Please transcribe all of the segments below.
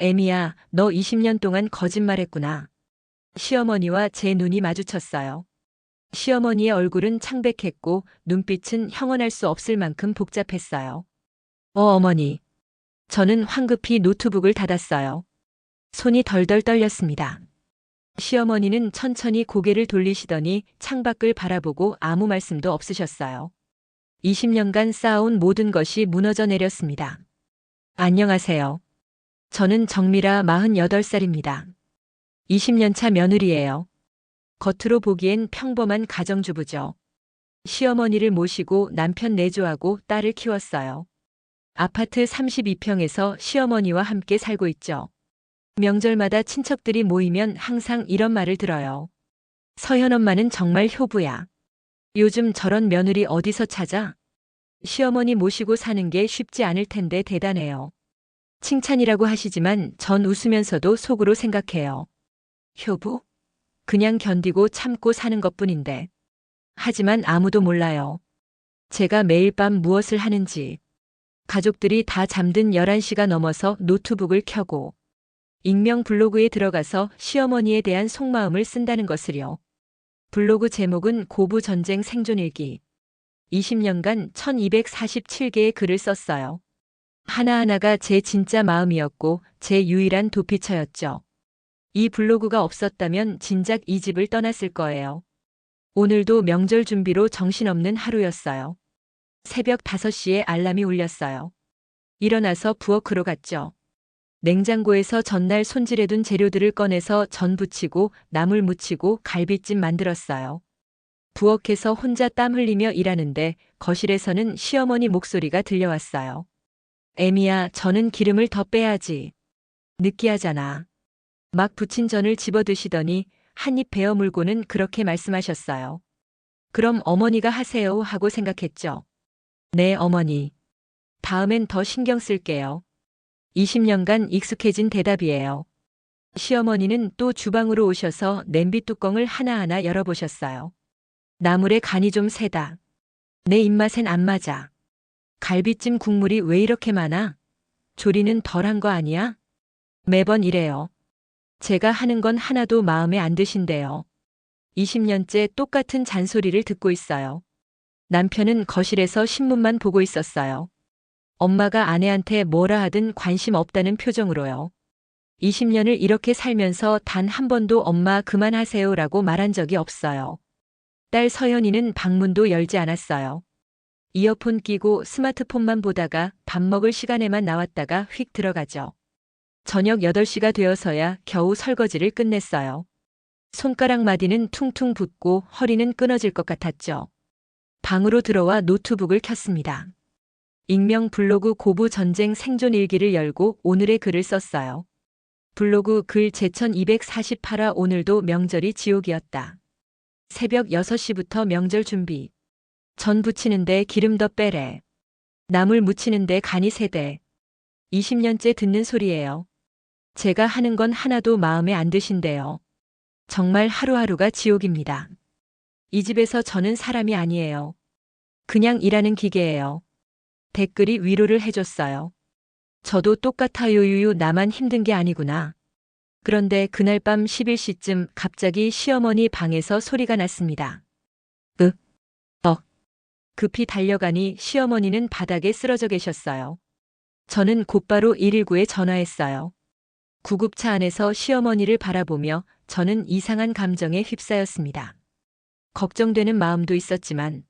에미야, 너 20년 동안 거짓말했구나. 시어머니와 제 눈이 마주쳤어요. 시어머니의 얼굴은 창백했고 눈빛은 형언할 수 없을 만큼 복잡했어요. 어머니. 저는 황급히 노트북을 닫았어요. 손이 덜덜 떨렸습니다. 시어머니는 천천히 고개를 돌리시더니 창밖을 바라보고 아무 말씀도 없으셨어요. 20년간 쌓아온 모든 것이 무너져 내렸습니다. 안녕하세요. 저는 정미라 48살입니다. 20년 차 며느리예요. 겉으로 보기엔 평범한 가정주부죠. 시어머니를 모시고 남편 내조하고 딸을 키웠어요. 아파트 32평에서 시어머니와 함께 살고 있죠. 명절마다 친척들이 모이면 항상 이런 말을 들어요. 서현 엄마는 정말 효부야. 요즘 저런 며느리 어디서 찾아? 시어머니 모시고 사는 게 쉽지 않을 텐데 대단해요. 칭찬이라고 하시지만 전 웃으면서도 속으로 생각해요. 효부? 그냥 견디고 참고 사는 것뿐인데. 하지만 아무도 몰라요. 제가 매일 밤 무엇을 하는지. 가족들이 다 잠든 11시가 넘어서 노트북을 켜고 익명 블로그에 들어가서 시어머니에 대한 속마음을 쓴다는 것을요. 블로그 제목은 고부전쟁 생존일기. 20년간 1247개의 글을 썼어요. 하나하나가 제 진짜 마음이었고 제 유일한 도피처였죠. 이 블로그가 없었다면 진작 이 집을 떠났을 거예요. 오늘도 명절 준비로 정신없는 하루였어요. 새벽 5시에 알람이 울렸어요. 일어나서 부엌으로 갔죠. 냉장고에서 전날 손질해둔 재료들을 꺼내서 전 부치고 나물 무치고 갈비찜 만들었어요. 부엌에서 혼자 땀 흘리며 일하는데 거실에서는 시어머니 목소리가 들려왔어요. 애미야, 저는 기름을 더 빼야지. 느끼하잖아. 막 부친 전을 집어 드시더니 한 입 베어 물고는 그렇게 말씀하셨어요. 그럼 어머니가 하세요 하고 생각했죠. 네, 어머니. 다음엔 더 신경 쓸게요. 20년간 익숙해진 대답이에요. 시어머니는 또 주방으로 오셔서 냄비 뚜껑을 하나하나 열어보셨어요. 나물에 간이 좀 세다. 내 입맛엔 안 맞아. 갈비찜 국물이 왜 이렇게 많아? 조리는 덜한 거 아니야? 매번 이래요. 제가 하는 건 하나도 마음에 안 드신대요. 20년째 똑같은 잔소리를 듣고 있어요. 남편은 거실에서 신문만 보고 있었어요. 엄마가 아내한테 뭐라 하든 관심 없다는 표정으로요. 20년을 이렇게 살면서 단 한 번도 엄마 그만하세요라고 말한 적이 없어요. 딸 서연이는 방문도 열지 않았어요. 이어폰 끼고 스마트폰만 보다가 밥 먹을 시간에만 나왔다가 휙 들어가죠. 저녁 8시가 되어서야 겨우 설거지를 끝냈어요. 손가락 마디는 퉁퉁 붓고 허리는 끊어질 것 같았죠. 방으로 들어와 노트북을 켰습니다. 익명 블로그 고부전쟁 생존 일기를 열고 오늘의 글을 썼어요. 블로그 글 제1248화 오늘도 명절이 지옥이었다. 새벽 6시부터 명절 준비. 전 부치는데 기름 더 빼래. 나물 무치는데 간이 세대. 20년째 듣는 소리예요. 제가 하는 건 하나도 마음에 안 드신대요. 정말 하루하루가 지옥입니다. 이 집에서 저는 사람이 아니에요. 그냥 일하는 기계예요. 댓글이 위로를 해줬어요. 저도 똑같아요. 유유 나만 힘든 게 아니구나. 그런데 그날 밤 11시쯤 갑자기 시어머니 방에서 소리가 났습니다. 급히 달려가니 시어머니는 바닥에 쓰러져 계셨어요. 저는 곧바로 119에 전화했어요. 구급차 안에서 시어머니를 바라보며 저는 이상한 감정에 휩싸였습니다. 걱정되는 마음도 있었지만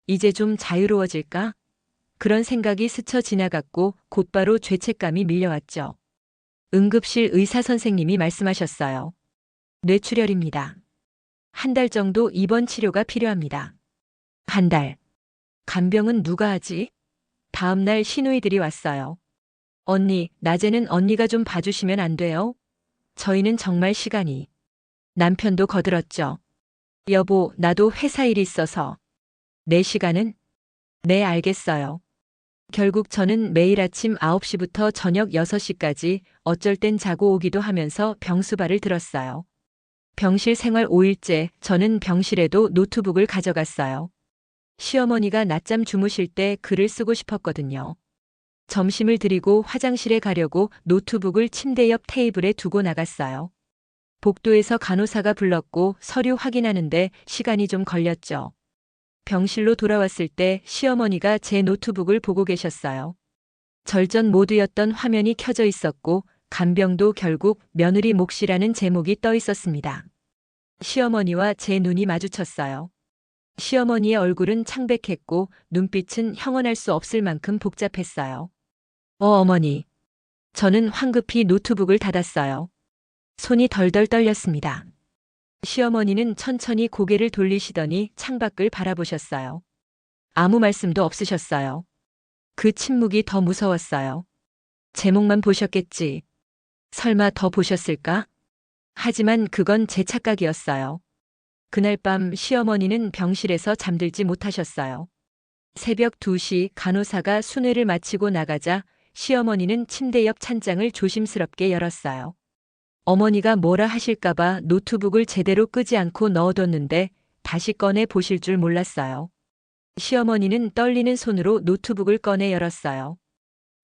이제 좀 자유로워질까? 그런 생각이 스쳐 지나갔고 곧바로 죄책감이 밀려왔죠. 응급실 의사 선생님이 말씀하셨어요. 뇌출혈입니다. 한 달 정도 입원 치료가 필요합니다. 한 달. 간병은 누가 하지? 다음 날 시누이들이 왔어요. 언니, 낮에는 언니가 좀 봐주시면 안 돼요? 저희는 정말 시간이. 남편도 거들었죠. 여보, 나도 회사 일이 있어서. 내 시간은? 네, 알겠어요. 결국 저는 매일 아침 9시부터 저녁 6시까지 어쩔 땐 자고 오기도 하면서 병수발을 들었어요. 병실 생활 5일째 저는 병실에도 노트북을 가져갔어요. 시어머니가 낮잠 주무실 때 글을 쓰고 싶었거든요. 점심을 드리고 화장실에 가려고 노트북을 침대 옆 테이블에 두고 나갔어요. 복도에서 간호사가 불렀고 서류 확인하는데 시간이 좀 걸렸죠. 병실로 돌아왔을 때 시어머니가 제 노트북을 보고 계셨어요. 절전 모드였던 화면이 켜져 있었고 간병도 결국 며느리 몫이라는 제목이 떠 있었습니다. 시어머니와 제 눈이 마주쳤어요. 시어머니의 얼굴은 창백했고 눈빛은 형언할 수 없을 만큼 복잡했어요. 어머니. 저는 황급히 노트북을 닫았어요. 손이 덜덜 떨렸습니다. 시어머니는 천천히 고개를 돌리시더니 창밖을 바라보셨어요. 아무 말씀도 없으셨어요. 그 침묵이 더 무서웠어요. 제목만 보셨겠지. 설마 더 보셨을까? 하지만 그건 제 착각이었어요. 그날 밤 시어머니는 병실에서 잠들지 못하셨어요. 새벽 2시 간호사가 순회를 마치고 나가자 시어머니는 침대 옆 찬장을 조심스럽게 열었어요. 어머니가 뭐라 하실까봐 노트북을 제대로 끄지 않고 넣어뒀는데 다시 꺼내 보실 줄 몰랐어요. 시어머니는 떨리는 손으로 노트북을 꺼내 열었어요.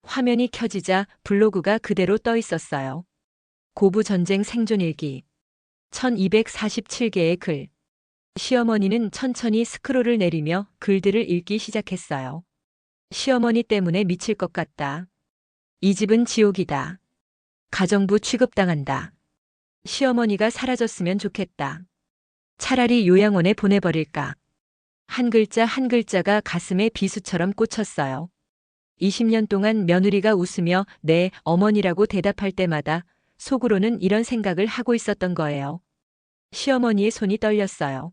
화면이 켜지자 블로그가 그대로 떠 있었어요. 고부전쟁 생존일기. 1247개의 글. 시어머니는 천천히 스크롤을 내리며 글들을 읽기 시작했어요. 시어머니 때문에 미칠 것 같다. 이 집은 지옥이다. 가정부 취급당한다. 시어머니가 사라졌으면 좋겠다. 차라리 요양원에 보내버릴까. 한 글자 한 글자가 가슴에 비수처럼 꽂혔어요. 20년 동안 며느리가 웃으며 네, 어머니라고 대답할 때마다 속으로는 이런 생각을 하고 있었던 거예요. 시어머니의 손이 떨렸어요.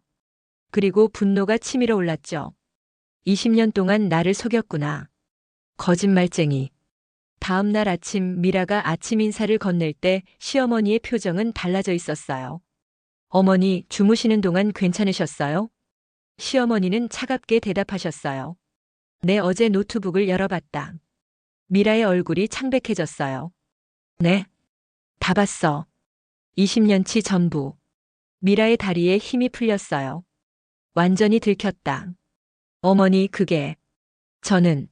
그리고 분노가 치밀어 올랐죠. 20년 동안 나를 속였구나. 거짓말쟁이. 다음 날 아침 미라가 아침 인사를 건넬 때 시어머니의 표정은 달라져 있었어요. 어머니, 주무시는 동안 괜찮으셨어요? 시어머니는 차갑게 대답하셨어요. 네, 어제 노트북을 열어봤다. 미라의 얼굴이 창백해졌어요. 네? 다 봤어. 20년치 전부. 미라의 다리에 힘이 풀렸어요. 완전히 들켰다. 어머니, 그게. 저는.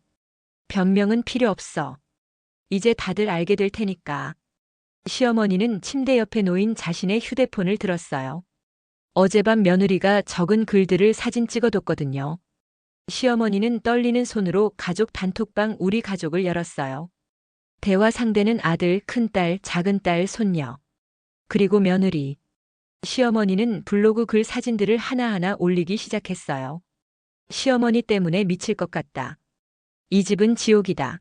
변명은 필요 없어. 이제 다들 알게 될 테니까. 시어머니는 침대 옆에 놓인 자신의 휴대폰을 들었어요. 어젯밤 며느리가 적은 글들을 사진 찍어뒀거든요. 시어머니는 떨리는 손으로 가족 단톡방 우리 가족을 열었어요. 대화 상대는 아들, 큰딸, 작은딸, 손녀. 그리고 며느리. 시어머니는 블로그 글 사진들을 하나하나 올리기 시작했어요. 시어머니 때문에 미칠 것 같다. 이 집은 지옥이다.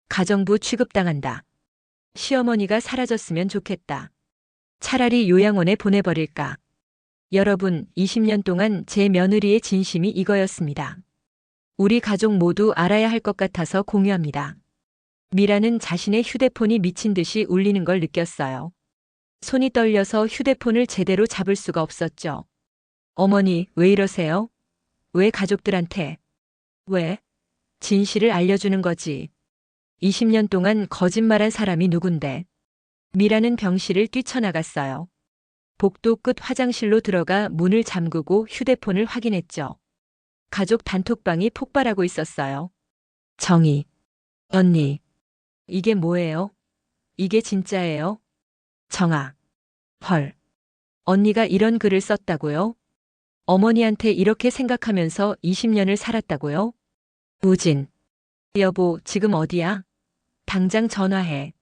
가정부 취급당한다. 시어머니가 사라졌으면 좋겠다. 차라리 요양원에 보내버릴까. 여러분, 20년 동안 제 며느리의 진심이 이거였습니다. 우리 가족 모두 알아야 할 것 같아서 공유합니다. 미라는 자신의 휴대폰이 미친 듯이 울리는 걸 느꼈어요. 손이 떨려서 휴대폰을 제대로 잡을 수가 없었죠. 어머니, 왜 이러세요? 왜 가족들한테? 왜? 진실을 알려주는 거지. 20년 동안 거짓말한 사람이 누군데. 미라는 병실을 뛰쳐나갔어요. 복도 끝 화장실로 들어가 문을 잠그고 휴대폰을 확인했죠. 가족 단톡방이 폭발하고 있었어요. 정희. 언니. 이게 뭐예요? 이게 진짜예요? 정아. 헐. 언니가 이런 글을 썼다고요? 어머니한테 이렇게 생각하면서 20년을 살았다고요? 우진. 여보, 지금 어디야? 당장 전화해.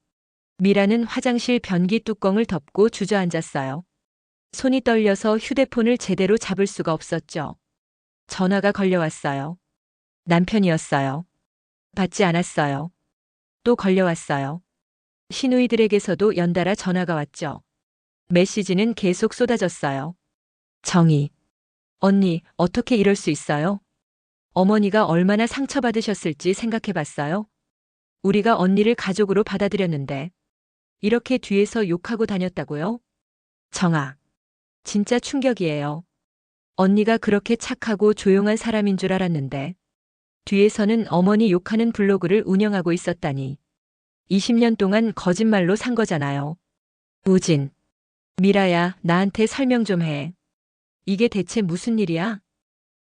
미라는 화장실 변기 뚜껑을 덮고 주저앉았어요. 손이 떨려서 휴대폰을 제대로 잡을 수가 없었죠. 전화가 걸려왔어요. 남편이었어요. 받지 않았어요. 또 걸려왔어요. 시누이들에게서도 연달아 전화가 왔죠. 메시지는 계속 쏟아졌어요. 정희. 언니, 어떻게 이럴 수 있어요? 어머니가 얼마나 상처받으셨을지 생각해봤어요? 우리가 언니를 가족으로 받아들였는데 이렇게 뒤에서 욕하고 다녔다고요? 정아. 진짜 충격이에요. 언니가 그렇게 착하고 조용한 사람인 줄 알았는데 뒤에서는 어머니 욕하는 블로그를 운영하고 있었다니. 20년 동안 거짓말로 산 거잖아요. 우진. 미라야, 나한테 설명 좀 해. 이게 대체 무슨 일이야?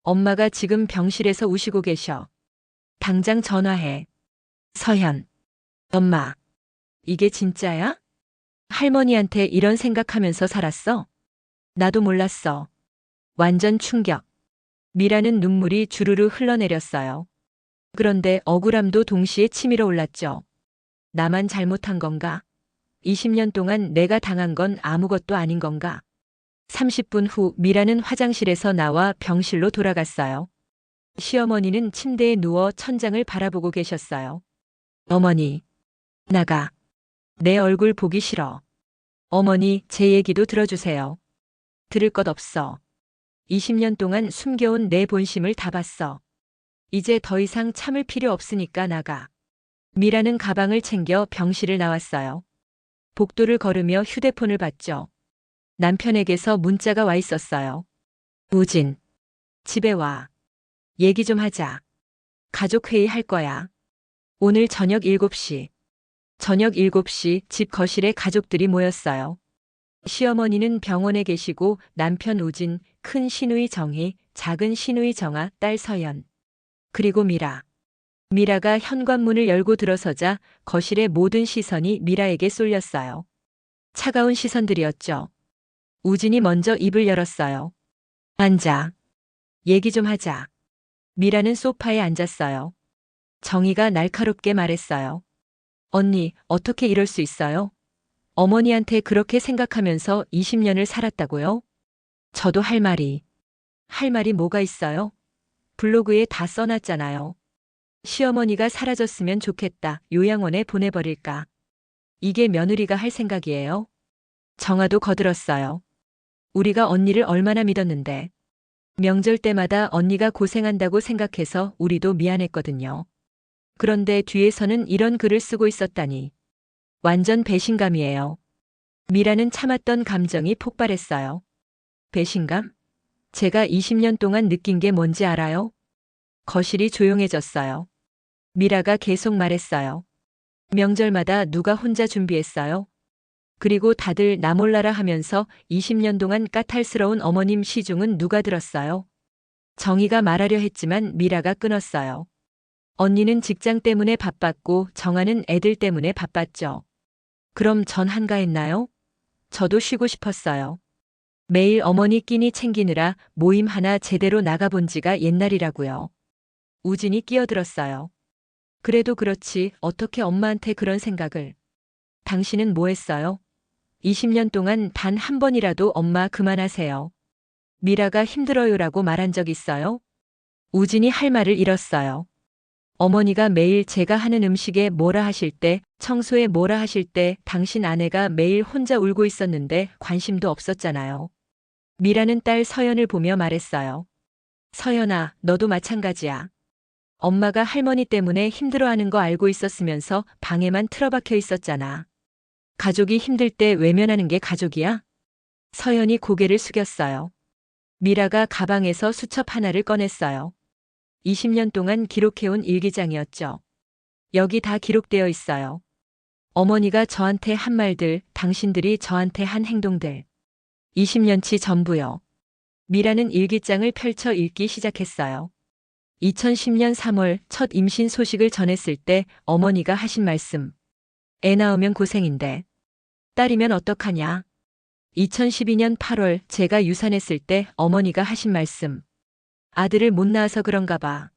엄마가 지금 병실에서 우시고 계셔. 당장 전화해. 서현. 엄마. 이게 진짜야? 할머니한테 이런 생각하면서 살았어? 나도 몰랐어. 완전 충격. 미라는 눈물이 주르르 흘러내렸어요. 그런데 억울함도 동시에 치밀어 올랐죠. 나만 잘못한 건가? 20년 동안 내가 당한 건 아무것도 아닌 건가? 30분 후 미라는 화장실에서 나와 병실로 돌아갔어요. 시어머니는 침대에 누워 천장을 바라보고 계셨어요. 어머니, 나가. 내 얼굴 보기 싫어. 어머니, 제 얘기도 들어주세요. 들을 것 없어. 20년 동안 숨겨온 내 본심을 다 봤어. 이제 더 이상 참을 필요 없으니까 나가. 미라는 가방을 챙겨 병실을 나왔어요. 복도를 걸으며 휴대폰을 봤죠. 남편에게서 문자가 와 있었어요. 우진, 집에 와. 얘기 좀 하자. 가족회의 할 거야. 오늘 저녁 7시. 저녁 7시 집 거실에 가족들이 모였어요. 시어머니는 병원에 계시고 남편 우진, 큰 시누이 정희, 작은 시누이 정아, 딸 서연. 그리고 미라. 미라가 현관문을 열고 들어서자 거실의 모든 시선이 미라에게 쏠렸어요. 차가운 시선들이었죠. 우진이 먼저 입을 열었어요. 앉아. 얘기 좀 하자. 미라는 소파에 앉았어요. 정희가 날카롭게 말했어요. 언니, 어떻게 이럴 수 있어요? 어머니한테 그렇게 생각하면서 20년을 살았다고요? 저도 할 말이 뭐가 있어요? 블로그에 다 써놨잖아요. 시어머니가 사라졌으면 좋겠다. 요양원에 보내버릴까? 이게 며느리가 할 생각이에요? 정아도 거들었어요. 우리가 언니를 얼마나 믿었는데. 명절 때마다 언니가 고생한다고 생각해서 우리도 미안했거든요. 그런데 뒤에서는 이런 글을 쓰고 있었다니. 완전 배신감이에요. 미라는 참았던 감정이 폭발했어요. 배신감? 제가 20년 동안 느낀 게 뭔지 알아요? 거실이 조용해졌어요. 미라가 계속 말했어요. 명절마다 누가 혼자 준비했어요? 그리고 다들 나 몰라라 하면서 20년 동안 까탈스러운 어머님 시중은 누가 들었어요? 정희가 말하려 했지만 미라가 끊었어요. 언니는 직장 때문에 바빴고 정아는 애들 때문에 바빴죠. 그럼 전 한가했나요? 저도 쉬고 싶었어요. 매일 어머니 끼니 챙기느라 모임 하나 제대로 나가본 지가 옛날이라고요. 우진이 끼어들었어요. 그래도 그렇지 어떻게 엄마한테 그런 생각을. 당신은 뭐 했어요? 20년 동안 단 한 번이라도 엄마 그만하세요. 미라가 힘들어요라고 말한 적 있어요? 우진이 할 말을 잃었어요. 어머니가 매일 제가 하는 음식에 뭐라 하실 때, 청소에 뭐라 하실 때 당신 아내가 매일 혼자 울고 있었는데 관심도 없었잖아요. 미라는 딸 서연을 보며 말했어요. 서연아, 너도 마찬가지야. 엄마가 할머니 때문에 힘들어하는 거 알고 있었으면서 방에만 틀어박혀 있었잖아. 가족이 힘들 때 외면하는 게 가족이야? 서연이 고개를 숙였어요. 미라가 가방에서 수첩 하나를 꺼냈어요. 20년 동안 기록해온 일기장이었죠. 여기 다 기록되어 있어요. 어머니가 저한테 한 말들, 당신들이 저한테 한 행동들. 20년치 전부요. 미라는 일기장을 펼쳐 읽기 시작했어요. 2010년 3월 첫 임신 소식을 전했을 때 어머니가 하신 말씀. 애 낳으면 고생인데. 딸이면 어떡하냐. 2012년 8월 제가 유산했을 때 어머니가 하신 말씀. 아들을 못 낳아서 그런가 봐.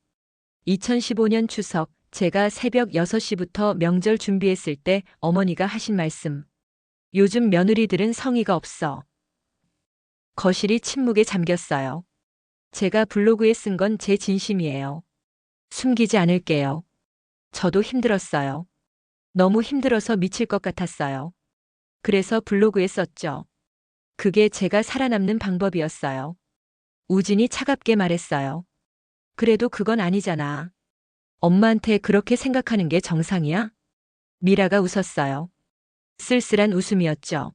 2015년 추석 제가 새벽 6시부터 명절 준비했을 때 어머니가 하신 말씀. 요즘 며느리들은 성의가 없어. 거실이 침묵에 잠겼어요. 제가 블로그에 쓴 건 제 진심이에요. 숨기지 않을게요. 저도 힘들었어요. 너무 힘들어서 미칠 것 같았어요. 그래서 블로그에 썼죠. 그게 제가 살아남는 방법이었어요. 우진이 차갑게 말했어요. 그래도 그건 아니잖아. 엄마한테 그렇게 생각하는 게 정상이야? 미라가 웃었어요. 쓸쓸한 웃음이었죠.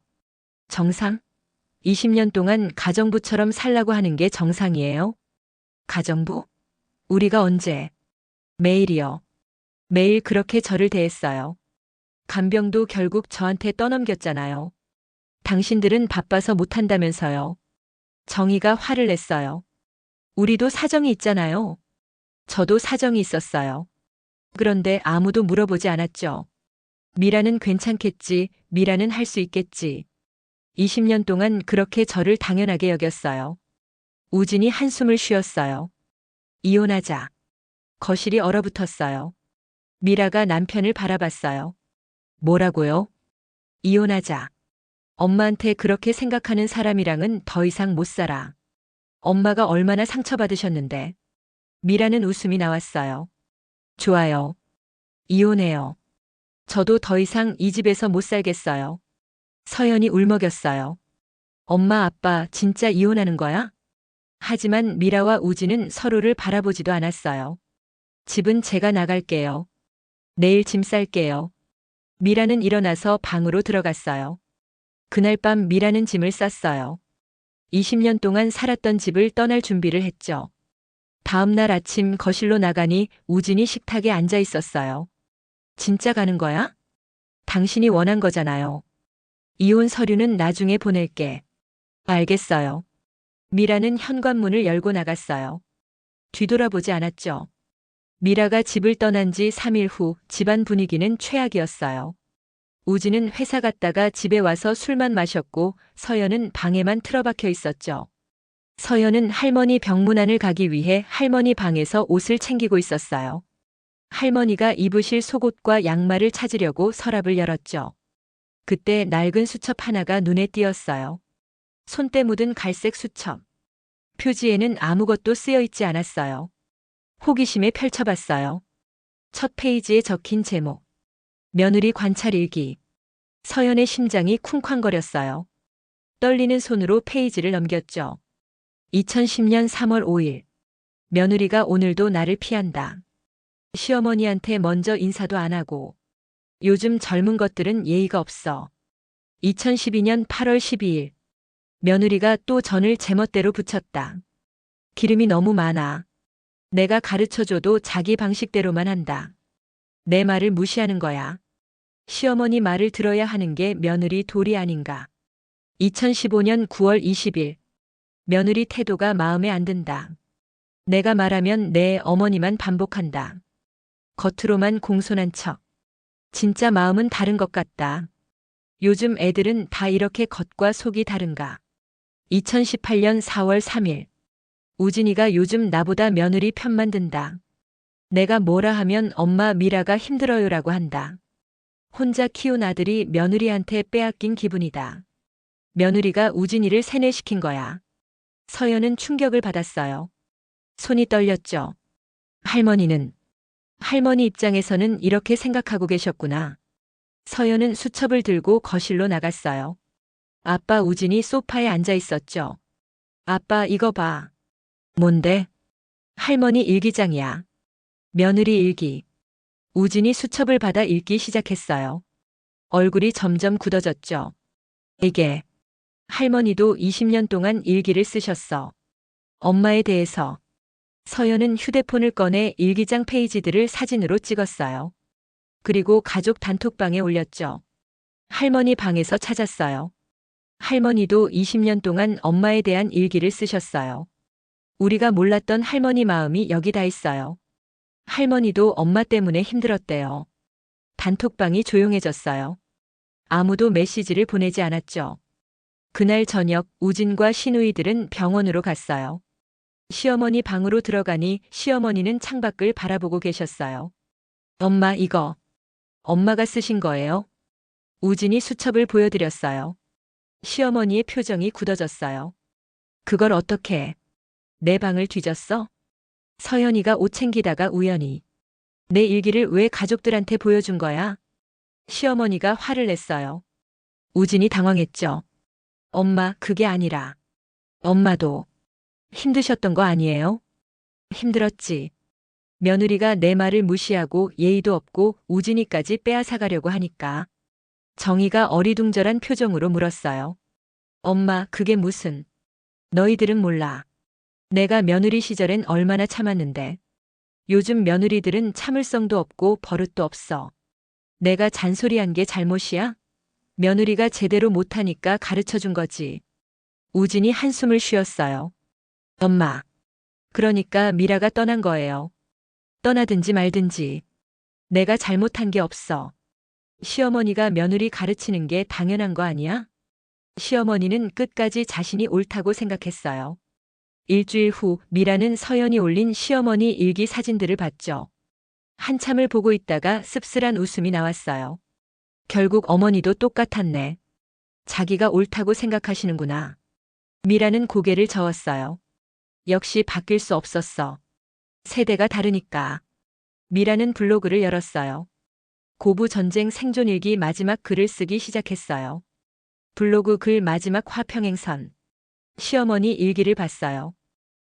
정상? 20년 동안 가정부처럼 살라고 하는 게 정상이에요? 가정부? 우리가 언제? 매일이요. 매일 그렇게 저를 대했어요. 간병도 결국 저한테 떠넘겼잖아요. 당신들은 바빠서 못한다면서요. 정희가 화를 냈어요. 우리도 사정이 있잖아요. 저도 사정이 있었어요. 그런데 아무도 물어보지 않았죠. 미라는 괜찮겠지, 미라는 할 수 있겠지. 20년 동안 그렇게 저를 당연하게 여겼어요. 우진이 한숨을 쉬었어요. 이혼하자. 거실이 얼어붙었어요. 미라가 남편을 바라봤어요. 뭐라고요? 이혼하자. 엄마한테 그렇게 생각하는 사람이랑은 더 이상 못 살아. 엄마가 얼마나 상처받으셨는데. 미라는 웃음이 나왔어요. 좋아요. 이혼해요. 저도 더 이상 이 집에서 못 살겠어요. 서연이 울먹였어요. 엄마, 아빠 진짜 이혼하는 거야? 하지만 미라와 우진은 서로를 바라보지도 않았어요. 집은 제가 나갈게요. 내일 짐 쌀게요. 미라는 일어나서 방으로 들어갔어요. 그날 밤 미라는 짐을 쌌어요. 20년 동안 살았던 집을 떠날 준비를 했죠. 다음 날 아침 거실로 나가니 우진이 식탁에 앉아 있었어요. 진짜 가는 거야? 당신이 원한 거잖아요. 이혼 서류는 나중에 보낼게. 알겠어요. 미라는 현관문을 열고 나갔어요. 뒤돌아보지 않았죠. 미라가 집을 떠난 지 3일 후 집안 분위기는 최악이었어요. 우진은 회사 갔다가 집에 와서 술만 마셨고 서연은 방에만 틀어박혀 있었죠. 서연은 할머니 병문안을 가기 위해 할머니 방에서 옷을 챙기고 있었어요. 할머니가 입으실 속옷과 양말을 찾으려고 서랍을 열었죠. 그때 낡은 수첩 하나가 눈에 띄었어요. 손때 묻은 갈색 수첩. 표지에는 아무것도 쓰여 있지 않았어요. 호기심에 펼쳐봤어요. 첫 페이지에 적힌 제목. 며느리 관찰일기. 서연의 심장이 쿵쾅거렸어요. 떨리는 손으로 페이지를 넘겼죠. 2010년 3월 5일. 며느리가 오늘도 나를 피한다. 시어머니한테 먼저 인사도 안 하고. 요즘 젊은 것들은 예의가 없어. 2012년 8월 12일. 며느리가 또 전을 제멋대로 붙였다. 기름이 너무 많아. 내가 가르쳐줘도 자기 방식대로만 한다. 내 말을 무시하는 거야. 시어머니 말을 들어야 하는 게 며느리 도리 아닌가. 2015년 9월 20일. 며느리 태도가 마음에 안 든다. 내가 말하면 내 어머니만 반복한다. 겉으로만 공손한 척. 진짜 마음은 다른 것 같다. 요즘 애들은 다 이렇게 겉과 속이 다른가. 2018년 4월 3일. 우진이가 요즘 나보다 며느리 편만 든다. 내가 뭐라 하면 엄마 미라가 힘들어요라고 한다. 혼자 키운 아들이 며느리한테 빼앗긴 기분이다. 며느리가 우진이를 세뇌시킨 거야. 서연은 충격을 받았어요. 손이 떨렸죠. 할머니 입장에서는 이렇게 생각하고 계셨구나. 서연은 수첩을 들고 거실로 나갔어요. 아빠 우진이 소파에 앉아 있었죠. 아빠 이거 봐. 뭔데? 할머니 일기장이야. 며느리 일기. 우진이 수첩을 받아 읽기 시작했어요. 얼굴이 점점 굳어졌죠. 이게. 할머니도 20년 동안 일기를 쓰셨어. 엄마에 대해서. 서연은 휴대폰을 꺼내 일기장 페이지들을 사진으로 찍었어요. 그리고 가족 단톡방에 올렸죠. 할머니 방에서 찾았어요. 할머니도 20년 동안 엄마에 대한 일기를 쓰셨어요. 우리가 몰랐던 할머니 마음이 여기 다 있어요. 할머니도 엄마 때문에 힘들었대요. 단톡방이 조용해졌어요. 아무도 메시지를 보내지 않았죠. 그날 저녁 우진과 시누이들은 병원으로 갔어요. 시어머니 방으로 들어가니 시어머니는 창밖을 바라보고 계셨어요. 엄마 이거. 엄마가 쓰신 거예요? 우진이 수첩을 보여드렸어요. 시어머니의 표정이 굳어졌어요. 그걸 어떻게? 내 방을 뒤졌어? 서연이가 옷 챙기다가 우연히. 내 일기를 왜 가족들한테 보여준 거야? 시어머니가 화를 냈어요. 우진이 당황했죠. 엄마, 그게 아니라. 엄마도 힘드셨던 거 아니에요? 힘들었지. 며느리가 내 말을 무시하고 예의도 없고 우진이까지 빼앗아가려고 하니까. 정희가 어리둥절한 표정으로 물었어요. 엄마, 그게 무슨. 너희들은 몰라. 내가 며느리 시절엔 얼마나 참았는데. 요즘 며느리들은 참을성도 없고 버릇도 없어. 내가 잔소리한 게 잘못이야? 며느리가 제대로 못하니까 가르쳐준 거지. 우진이 한숨을 쉬었어요. 엄마. 그러니까 미라가 떠난 거예요. 떠나든지 말든지. 내가 잘못한 게 없어. 시어머니가 며느리 가르치는 게 당연한 거 아니야? 시어머니는 끝까지 자신이 옳다고 생각했어요. 일주일 후 미라는 서연이 올린 시어머니 일기 사진들을 봤죠. 한참을 보고 있다가 씁쓸한 웃음이 나왔어요. 결국 어머니도 똑같았네. 자기가 옳다고 생각하시는구나. 미라는 고개를 저었어요. 역시 바뀔 수 없었어. 세대가 다르니까. 미라는 블로그를 열었어요. 고부 전쟁 생존일기 마지막 글을 쓰기 시작했어요. 블로그 글 마지막 화평행선. 시어머니 일기를 봤어요.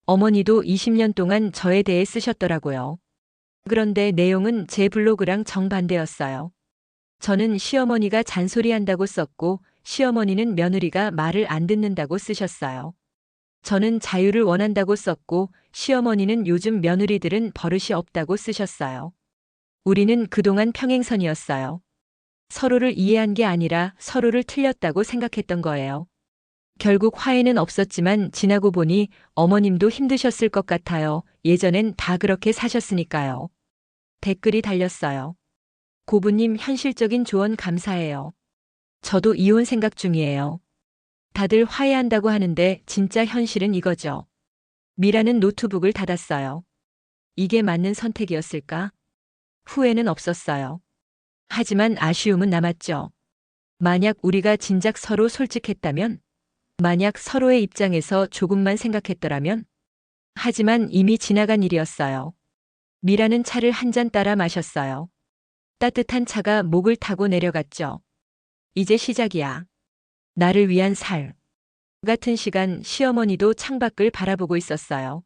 어머니도 20년 동안 저에 대해 쓰셨더라고요. 그런데 내용은 제 블로그랑 정반대였어요. 저는 시어머니가 잔소리한다고 썼고 시어머니는 며느리가 말을 안 듣는다고 쓰셨어요. 저는 자유를 원한다고 썼고 시어머니는 요즘 며느리들은 버릇이 없다고 쓰셨어요. 우리는 그동안 평행선이었어요. 서로를 이해한 게 아니라 서로를 틀렸다고 생각했던 거예요. 결국 화해는 없었지만 지나고 보니 어머님도 힘드셨을 것 같아요. 예전엔 다 그렇게 사셨으니까요. 댓글이 달렸어요. 고부님 현실적인 조언 감사해요. 저도 이혼 생각 중이에요. 다들 화해한다고 하는데 진짜 현실은 이거죠. 미라는 노트북을 닫았어요. 이게 맞는 선택이었을까? 후회는 없었어요. 하지만 아쉬움은 남았죠. 만약 우리가 진작 서로 솔직했다면? 만약 서로의 입장에서 조금만 생각했더라면? 하지만 이미 지나간 일이었어요. 미라는 차를 한 잔 따라 마셨어요. 따뜻한 차가 목을 타고 내려갔죠. 이제 시작이야. 나를 위한 살. 같은 시간 시어머니도 창밖을 바라보고 있었어요.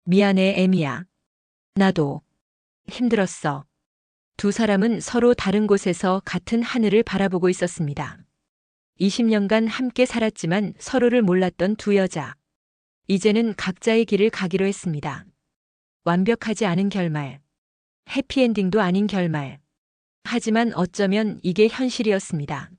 미안해, 애미야. 나도. 힘들었어. 두 사람은 서로 다른 곳에서 같은 하늘을 바라보고 있었습니다. 20년간 함께 살았지만 서로를 몰랐던 두 여자. 이제는 각자의 길을 가기로 했습니다. 완벽하지 않은 결말. 해피엔딩도 아닌 결말. 하지만 어쩌면 이게 현실이었습니다.